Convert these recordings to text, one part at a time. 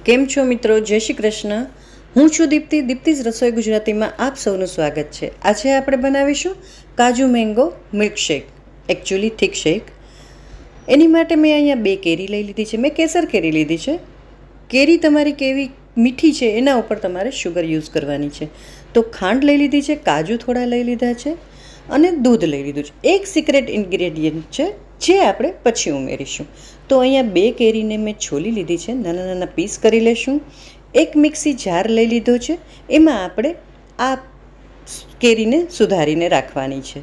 કેમ છો મિત્રો? જય શ્રી કૃષ્ણ. હું છું દીપ્તિ. દીપ્તિ's રસોઈ ગુજરાતીમાં આપ સૌનું સ્વાગત છે. આજે આપણે બનાવીશું કાજુ mango milkshake, actually thick shake. એની માટે મેં અહીંયા 2 કેરી લઈ લીધી છે. મેં કેસર કેરી લીધી છે. કેરી તમારી કેવી મીઠી છે એના ઉપર તમારે શુગર યુઝ કરવાની છે. તો ખાંડ લઈ લીધી છે, કાજુ થોડા લઈ લીધા છે અને દૂધ લઈ લીધું છે. એક સિક્રેટ ઇન્ગ્રેડિયન્ટ છે જે આપણે પછી ઉમેરીશું. તો અહીંયા 2 કેરીને મેં છોલી લીધી છે, નાના નાના પીસ કરી લેશું. એક મિક્સી જાર લઈ લીધો છે, એમાં આપણે આ કેરીને સુધારીને રાખવાની છે.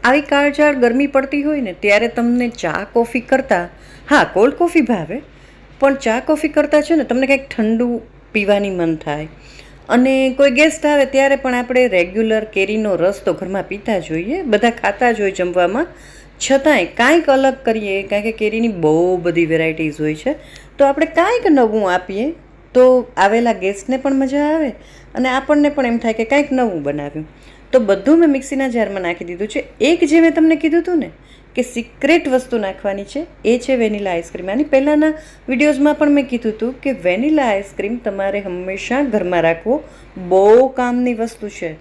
આવી કાળઝાળ ગરમી પડતી હોય ને ત્યારે તમને ચા કોફી કરતાં, હા કોલ્ડ કોફી ભાવે, પણ ચા કોફી કરતાં છે ને તમને કંઈક ઠંડુ પીવાની મન થાય. અને કોઈ ગેસ્ટ આવે ત્યારે પણ આપણે રેગ્યુલર કેરીનો રસ તો ઘરમાં પીતા જોઈએ, બધા ખાતા જ હોય જમવામાં, છતાંય કાંઈક અલગ કરીએ, કારણ કે કેરીની બહુ બધી વેરાયટીઝ હોય છે. તો આપણે કાંઈક નવું આપીએ તો આવેલા ગેસ્ટને પણ મજા આવે અને આપણને પણ એમ થાય કે કાંઈક નવું બનાવ્યું. તો બધું મેં મિક્સીના જારમાં નાખી દીધું છે. એક જે મેં તમને કીધું હતું ને કે સિક્રેટ વસ્તુ નાખવાની છે એ છે વેનીલા આઈસ્ક્રીમ. આની પહેલાંના વિડીયોઝમાં પણ મેં કીધું હતું કે વેનીલા આઈસ્ક્રીમ તમારે હંમેશા ઘરમાં રાખવો, બહુ કામની વસ્તુ છે,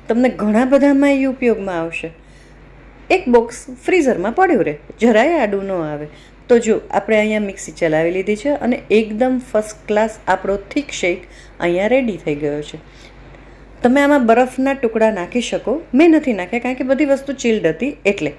તમને ઘણા બધામાં એ ઉપયોગમાં આવશે. એક બોક્સ ફ્રીઝરમાં પડ્યું રહે, જરાય આડું ન આવે. તો જો આપણે અહીંયા મિક્સી ચલાવી લીધી છે અને એકદમ ફર્સ્ટ ક્લાસ આપણો થીક શેક અહીંયા રેડી થઈ ગયો છે. તમે આમાં બરફના ટુકડા નાખી શકો, મેં નથી નાખ્યા કારણ કે બધી વસ્તુ ચીલ્ડ હતી એટલે.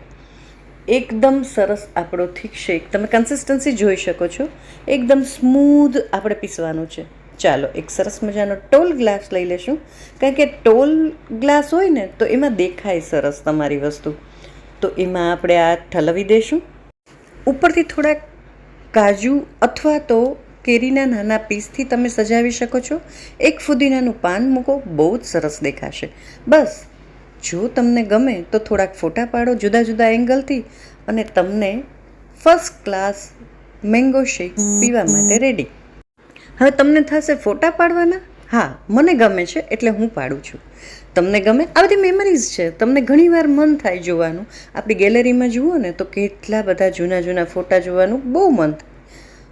એકદમ સરસ આપણો થીક શેક, તમે કન્સિસ્ટન્સી જોઈ શકો છો, એકદમ સ્મૂધ આપણે પીસવાનું છે. ચાલો એક સરસ મજાનો ટોલ ગ્લાસ લઈ લેશું, કારણ કે ટોલ ગ્લાસ હોય ને તો એમાં દેખાય સરસ તમારી વસ્તુ. તો એમાં આપણે આ ઠલવી દઈશું. ઉપરથી થોડાક કાજુ અથવા તો કેરીના નાના પીસથી તમે સજાવી શકો છો. એક ફુદીનાનું પાન મૂકો, બહુ જ સરસ દેખાશે. બસ જો તમને ગમે તો થોડાક ફોટા પાડો જુદા જુદા એંગલથી અને તમને ફર્સ્ટ ક્લાસ મેંગો શેક પીવા માટે રેડી. હવે તમને થશે ફોટા પાડવાના? હા, મને ગમે છે એટલે હું પાડું છું. તમને ગમે? આ બધી મેમરીઝ છે. તમને ઘણીવાર મન થાય જોવાનું. આપણી ગેલેરીમાં જુઓ ને તો કેટલા બધા જૂના જૂના ફોટા જોવાનું બહુ મન થાય.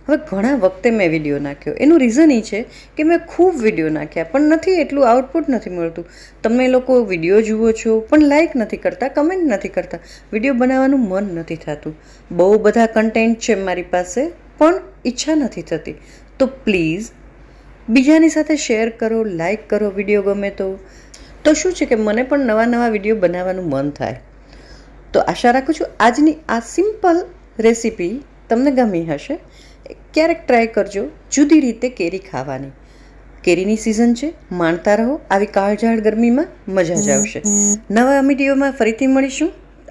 હવે ઘણા વખતે મેં વિડીયો નાખ્યો, એનું રીઝન એ છે કે મેં ખૂબ વિડીયો નાખ્યા પણ નથી એટલું આઉટપુટ નથી મળતું. તમે લોકો વિડીયો જુઓ છો પણ લાઈક નથી કરતા, કમેન્ટ નથી કરતા, વિડીયો બનાવવાનું મન નથી થતું. બહુ બધા કન્ટેન્ટ છે મારી પાસે પણ ઈચ્છા નથી થતી. તો પ્લીઝ બીજાની સાથે શેર કરો, લાઈક કરો વિડીયો ગમે તો શું છે કે મને પણ નવા નવા વિડીયો બનાવવાનું મન થાય. તો આશા રાખું છું આજની આ સિમ્પલ રેસીપી તમને ગમી હશે. ક્યારેક ટ્રાય કરજો જુદી રીતે કેરી ખાવાની. કેરીની સિઝન છે, માણતા રહો. આવી કાળઝાળ ગરમીમાં મજા જ આવશે. નવા વિડીયોમાં ફરીથી મળીશું.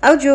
આવજો.